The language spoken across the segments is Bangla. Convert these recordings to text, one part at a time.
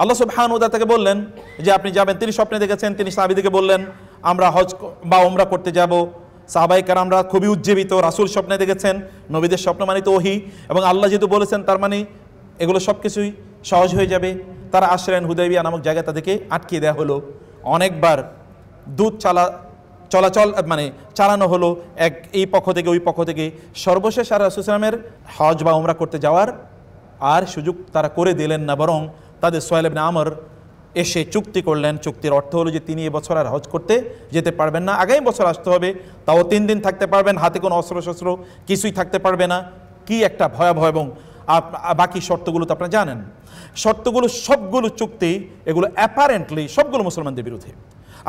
আল্লাহ সুবহানাহু ওয়া তাআলা তাকে বললেন যে আপনি যাবেন, তিনি স্বপ্নে দেখেছেন, তিনি সাহাবীদেরকে বললেন আমরা হজ বা উমরা করতে যাব। সাহাবায়ে কেরামরা খুবই উজ্জীবিত, রাসূল স্বপ্নে দেখেছেন, নবীদের স্বপ্ন মানে তো ওহী, এবং আল্লাহ যেহেতু বলেছেন তার মানে এগুলো সব কিছুই সহজ হয়ে যাবে। তারা আসলেন, হুদাইবিয়া নামক জায়গায় তাদেরকে আটকিয়ে দেওয়া হলো, অনেকবার দুধ চলাচল মানে চালানো হলো এই পক্ষ থেকে ওই পক্ষ থেকে। সর্বশেষ আর রাসূল সাল্লাল্লাহু আলাইহি ওয়াসাল্লামের হজ বা উমরা করতে যাওয়ার আর সুযোগ তারা করে দিলেন না, বরং তাদের সুহাইল ইবনে আমর এসে চুক্তি করলেন। চুক্তির অর্থ হলো যে তিনি এবছর আর হজ করতে যেতে পারবেন না, আগামী বছর আসতে হবে, তাও 3 দিন থাকতে পারবেন, হাতে কোনো অস্ত্র কিছুই থাকতে পারবে না। কি একটা ভয়াবহ, এবং বাকি শর্তগুলো তো আপনারা জানেন। শর্তগুলো সবগুলো চুক্তি, এগুলো অ্যাপারেন্টলি সবগুলো মুসলমানদের বিরুদ্ধে।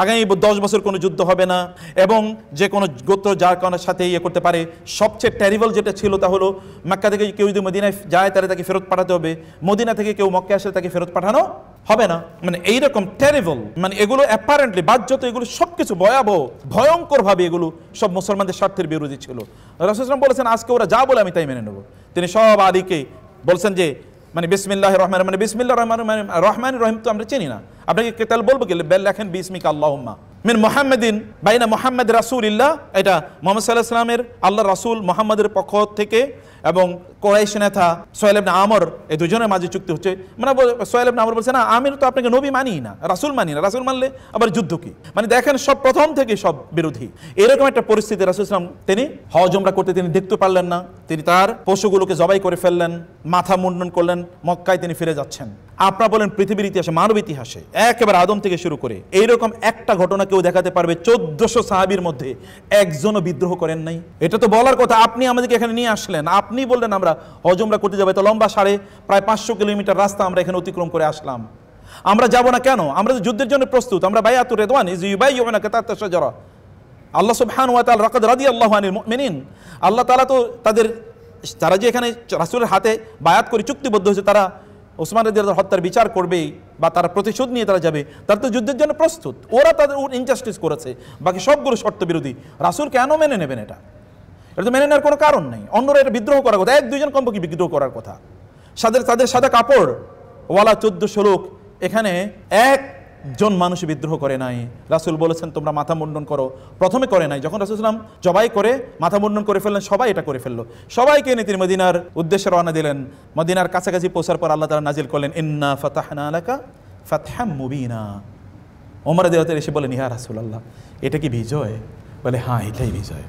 আগামী 10 বছর কোনো যুদ্ধ হবে না, এবং যে কোনো গোত্র যার কারণের সাথে করতে পারে। সবচেয়ে টেরিবল যেটা ছিল তা হলো মক্কা থেকে কেউ যদি মদিনায় যায় তাহলে তাকে ফেরত পাঠাতে হবে, মদিনা থেকে কেউ মক্কায় আসলে তাকে ফেরত পাঠানো হবে না। মানে এইরকম টেরিবল, মানে এগুলো অ্যাপারেন্টলি বাহ্যত এগুলো সব কিছু ভয়াবহ ভয়ঙ্করভাবে এগুলো সব মুসলমানদের স্বার্থের বিরোধী ছিল। রাসূল সাল্লাল্লাহু আলাইহি ওয়াসাল্লাম বলেছেন আজকে ওরা যা বলে আমি তাই মেনে নেব। তিনি সব আলীকে বলছেন যে মানে বিসমিল্লাহির রহমানির রহিম, মানে বিসমিল্লাহির রহমানির রহিম তো আমরা চিনি না, আপনাকে কেতাল বলবো কি বেল লেখেন বিসমিকা আল্লাহুম্মা মিন মুহাম্মাদিন বাইনা মুহাম্মাদ রাসূলিল্লাহ। এটা মুহাম্মদ সাল্লাল্লাহু আলাইহি ওয়াসাল্লামের আল্লাহ রাসূল মুহাম্মাদের পক্ষ থেকে এবং কুরাইশ নেতা সুহাইল ইবনে আমর, এই দুজনের মাঝে চুক্তি হচ্ছে। মানে সুহাইল ইবনে আমর বলছে না আমি তো আপনাকে নবী মানি না, রাসূল মানি না, রাসূল মানলে আবার যুদ্ধ কি। মানে দেখেন সব প্রথম থেকে সব বিরোধী। এরকম একটা পরিস্থিতি রাসূল সাল্লাল্লাহু আলাইহি ওয়াসাল্লাম তিনি হজ উমরা করতে তিনি দেখতে পারলেন না, তিনি তার পশুগুলোকে জবাই করে ফেললেন, মাথা মুন্ডন করলেন, মক্কায় তিনি ফিরে যাচ্ছেন। আপনারা বলেন পৃথিবীর ইতিহাসে, মানব ইতিহাসে একেবারে আদম থেকে শুরু করে এইরকম একটা ঘটনা কেউ দেখাতে পারবে 1400 সাহাবীর মধ্যে একজনও বিদ্রোহ করেন নাই? এটা তো বলার কথা। আপনি আমাদেরকে এখানে নিয়ে আসলেন, আপনি বললেন আমরা হজ উমরা করতে যাবো, তো লম্বা প্রায় 500 কিলোমিটার রাস্তা আমরা এখানে অতিক্রম করে আসলাম, আমরা যাব না কেন? আমরা তো যুদ্ধের জন্য প্রস্তুত, আমরা বায়াতুর রিদওয়ান ইয ইউবাইয়ুনাকা তাহতা শাজারা। আল্লাহ সুবহানাহু ওয়া তাআলা লাকাদ রাদিয়াল্লাহু আনিল মুমিনিন, আল্লাহ তাআলা তো তারা যে এখানে রাসূলের হাতে বায়াত করে চুক্তিবদ্ধ হয়েছে, তারা ওসমান রাদিয়াল্লাহু হত্যার বিচার করবে বা তারা প্রতিশোধ নিয়ে তারা যাবে, তারা তো যুদ্ধের জন্য প্রস্তুত। ওরা তাদের ইনজাস্টিস করেছে, বাকি সবগুলো শর্ত বিরোধী। রাসূল কেন মেনে নেবেন এটা? এটা তো মেনে নেওয়ার কোনো কারণ নেই। অন্যরা এটা বিদ্রোহ করার কথা, 1-2 জন কমপক্ষে বিদ্রোহ করার কথা। তাদের সাদা কাপড় ওয়ালা 1400 লোক, এখানে একজন মানুষ বিদ্রোহ করে নাই। রাসূল বলেছেন তোমরা মাথা মুন্ডন করো, প্রথমে করে নাই, যখন রাসূল সাল্লাল্লাহু আলাইহি ওয়াসাল্লাম জবাই করে মাথা মুন্ডন করে ফেললেন, সবাই এটা করে ফেললো, সবাইকে নিয়ে তিনি মদিনার উদ্দেশ্যে রওনা দিলেন। মদিনার কাছাকাছি পৌঁছার পর আল্লাহ তাআলা নাজিল করলেন ইন্না ফাতাহনা লাকা ফাতহাম মুবিনা। ওমর রাদিয়াল্লাহু তাআলা এসে বলেন ইয়া রাসূলুল্লাহ এটা কি বিজয়? বলে হ্যাঁ এটাই বিজয়।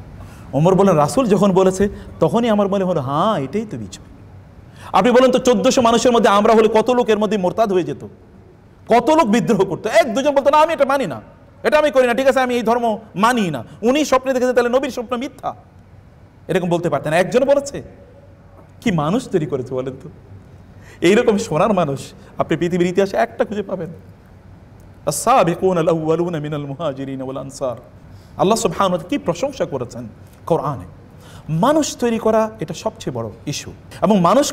ওমর বলেন রাসূল যখন বলেছে তখনই আমার মনে হলো হ্যাঁ এটাই তো বিজয়। আপনি বলেন তো 1400 মানুষের মধ্যে আমরা হলে কত লোক এর মধ্যে মোরতাদ হয়ে যেত, কত লোক বিদ্রোহ করতো। 1-2 জন বলতো না আমি এটা মানি না, এটা আমি করি না, ঠিক আছে আমি এই ধর্ম মানি না, উনি স্বপ্নে দেখেছেন তাহলে নবীর স্বপ্ন মিথ্যা, এরকম বলতে পারতেন। একজন বলেছে, কি মানুষ তৈরি করেছে বলেন তো? এইরকম সোনার মানুষ আপনি পৃথিবীর ইতিহাসে একটা খুঁজে পাবেন। আস-সাবিকুনা আল-আউওয়ালুনা মিনাল মুহাজিরিন ওয়াল আনসার। আল্লাহ সুবহানাহু ওয়া তাআলা কি প্রশংসা করেছেন কোরআনে। মানুষ তৈরি করা এটা সবচেয়ে বড় ইস্যু, এবং মানুষ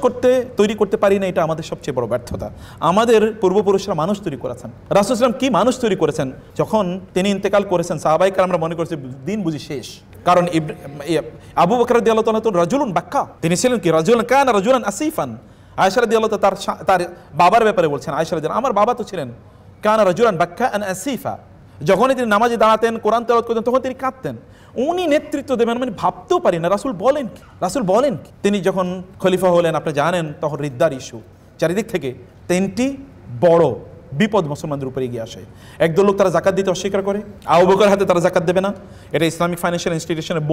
তৈরি করতে পারি না, এটা আমাদের সবচেয়ে বড় ব্যর্থতা। আমাদের পূর্বপুরুষরা মানুষ তৈরি করেছেন। রাসূল সাল্লাল্লাহু আলাইহি ওয়াসাল্লাম কি মানুষ তৈরি করেছেন? যখন তিনি ইন্তেকাল করেছেন সাহাবায়ে কেরামরা মনে করেছে দিন বুঝি শেষ, কারণ আবু বকর রাদিয়াল্লাহু তাআলা তো রাজুলুন বাক্কা, তিনি ছিলেন কি রাজুলান কানা রাজুলান আসিফান। আয়েশা রাদিয়াল্লাহু তাআলা তার বাবার ব্যাপারে বলছেন, আয়েশা রাদিয়াল্লাহু আমার বাবা তো ছিলেন কানা রাজুলান বাক্কা আন আসিফা, যখনই তিনি নামাজে দাঁড়াতেন কোরআন তেলাওয়াত করতেন তখন তিনি কাঁদতেন। উনি নেতৃত্ব দেবেন মানে ভাবতেও পারি না। রাসূল বলেন কি? তিনি যখন খলিফা হলেন আপনি জানেন তখন রিদ্দার ইস্যু, চারিদিক থেকে 3টি বড় বিপদ মুসলমানদের উপরে এগিয়ে আসে। একদল লোক তারা জাকাত দিতে অস্বীকার করে, আবু বকর হাতে তারা জাকাত দেবে না, এটা ইসলামিক ফাইন্যান্সিয়াল ইনস্টিটিউশনের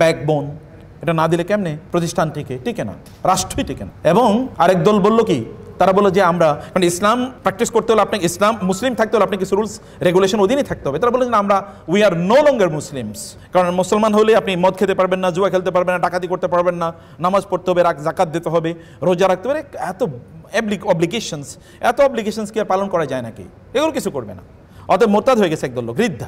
ব্যাকবোন, এটা না দিলে কেমনে প্রতিষ্ঠান টিকে না, রাষ্ট্রই টিকে না। এবং আরেক দল বলল কি, তারা বলল যে আমরা মানে ইসলাম প্র্যাকটিস করতে হলে আপনাকে ইসলাম মুসলিম থাকতে হলে আপনাকে রুলস রেগুলেশন অধীনে থাকতে হবে। তারা বলেছেন আমরা we are no longer Muslims, কারণ মুসলমান হলে আপনি মদ খেতে পারবেন না, জুয়া খেলতে পারবেন না, ডাকাতি করতে পারবেন না, নামাজ পড়তে হবে, জাকাত দিতে হবে, রোজা রাখতে হবে, এত অব্লিগেশনস কি আর পালন করা যায় নাকি? এগুলো কিছু করবে না। অতএব মোরতাদ হয়ে গেছে একদল লোক রিদ্দা।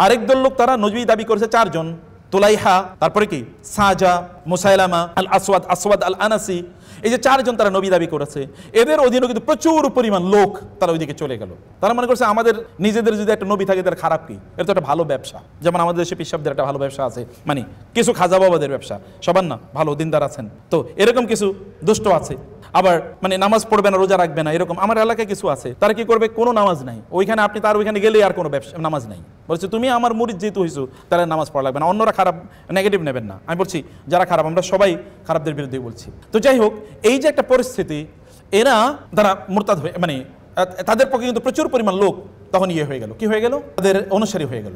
আরেক দল লোক তারা নবী দাবি করেছে 4 জন, তুলাইহা, তারপরে কি সাজা, মুসাইলামা আল আসওয়াদ আল আনাসি, এই যে 4 জন তারা নবী দাবি করেছে। এদের অধীনে কিন্তু প্রচুর পরিমাণ লোক তারা ওইদিকে চলে গেল। তারা মনে করছে আমাদের নিজেদের যদি একটা নবী থাকে তার খারাপ কি, এটা তো একটা ভালো ব্যবসা। যেমন আমাদের দেশে পিসাবদের একটা ভালো ব্যবসা আছে, মানে কিছু খাজা বাবাদের ব্যবসা, সবার না ভালো দিনদার আছেন, তো এরকম কিছু দুষ্ট আছে। আবার মানে নামাজ পড়বে না, রোজা রাখবে না, এরকম আমার এলাকায় কিছু আছে। তারা কি করবে, কোনো নামাজ নাই ওইখানে, আপনি তার ওইখানে গেলে আর কোনো ব্যবসা নামাজ নাই, বলছে তুমি আমার মুরিদ যেহেতু হইছো তাহলে নামাজ পড়া লাগবে না। অন্যরা খারাপ, নেগেটিভ নেবেন না, আমি বলছি যারা খারাপ, আমরা সবাই খারাপদের বিরুদ্ধে বলছি। তো যাই হোক, এই যে একটা পরিস্থিতি, এরা তারা মুরতাদ হয়ে মানে তাদের পক্ষে কিন্তু প্রচুর পরিমাণ লোক তখন ইয়ে হয়ে গেল, কি হয়ে গেল, তাদের অনুসারী হয়ে গেল।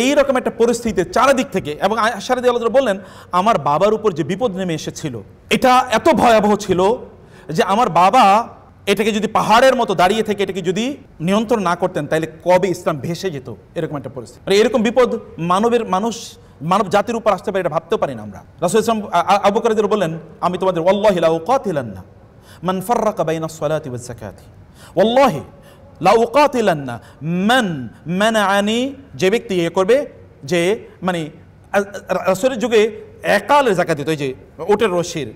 এইরকম একটা পরিস্থিতিতে চারিদিক থেকে, এবং আয়েশা রাদিয়াল্লাহু আনহা বললেন আমার বাবার উপর যে বিপদ নেমে এসেছিল এটা এত ভয়াবহ ছিল যে আমার বাবা এটাকে যদি পাহাড়ের মতো দাঁড়িয়ে থেকে এটাকে যদি নিয়ন্ত্রণ না করতেন তাহলে কবে ইসলাম ভেসে যেত, এরকম একটা পরিস্থিতি। মানে এরকম বিপদ মানব জাতির উপর আসতে পারে এটা ভাবতেও পারি না আমরা। রাসূল সাল্লাল্লাহু আলাইহি ওয়াসাল্লাম আবু বকর রাদিয়াল্লাহু বললেন আমি তোমাদের ওয়াল্লাহি লা উকাতিলান্না মান ফাররাকা বাইনাস সালাতি ওয়াজ যাকাতি, ওয়াল্লাহি লা উকাতিলান্না মান মানাআনি, যে ব্যক্তি এ করবে যে মানে রাসূলের যুগে একালের যাকাত দিত, এই যে ওটের রশির,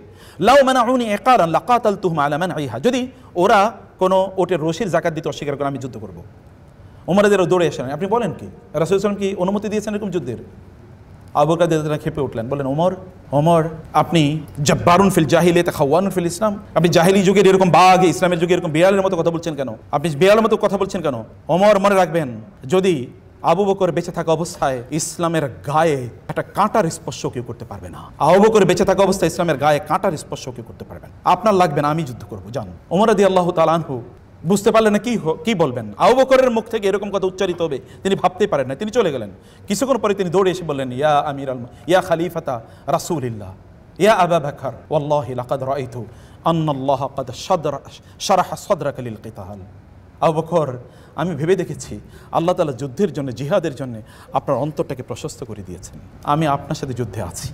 লাউ মানাউনি ইকারান লাকাতালতুহুম আলা মানইহা, যদি ওরা কোনো ওটের রশির যাকাত দিতে অস্বীকার করে আমি যুদ্ধ করব। ওমর রাদিয়াল্লাহু দৌড়ে আসেন, আপনি বলেন কি রাসূল সাল্লাল্লাহু আলাইহি ওয়াসাল্লাম কি অনুমতি দিয়েছেন এরকম যুদ্ধের? আবু বকর রাদিয়াল্লাহু খেপে উঠলেন, বলেন ওমর আপনি জব্বারুন ফিল জাহিলিয়াত খাওয়ানুন ফিল ইসলাম, আপনি জাহিলি যুগের এরকম বাঘ, ইসলামের যুগে এরকম বিড়ালের মতো কথা বলছেন কেন? আপনি বিড়ালের মতো কথা বলছেন কেন? ওমর মনে রাখবেন, যদি আবু বকর বেঁচে থাকা অবস্থায় ইসলামের গায়ে একটা কাঁটার স্পর্শ কেউ করতে পারবে না। আবু বকর বেঁচে থাকা অবস্থায় ইসলামের গায়ে কাঁটার স্পর্শ কেউ করতে পারবে না। আপনার লাগবে না, আমি যুদ্ধ করবো, জান। ওমর রাদিয়াল্লাহু তাআলা আনহু বুঝতে পারলেন না কি বলবেন। আবু বকরের মুখ থেকে এরকম কথা উচ্চারিত হবে তিনি ভাবতেই পারেন না, তিনি চলে গেলেন। কিছুক্ষণ পরে তিনি দৌড়ে এসে বললেন, ইয়া আমিরাল ইয়া খলিফাতা রাসূলিল্লাহ ইয়া আবু বকর ওয়াল্লাহি লাকাদ রাআইতু আন্নাল্লাহ ক্বাদ শারাহা সাদরাকা লিল কিতাল। আবু বকর, আমি ভেবে দেখেছি আল্লাহ তাআলা যুদ্ধের জন্য, জিহাদের জন্য আপনার অন্তরটাকে প্রশস্ত করে দিয়েছেন, আমি আপনার সাথে যুদ্ধে আছি।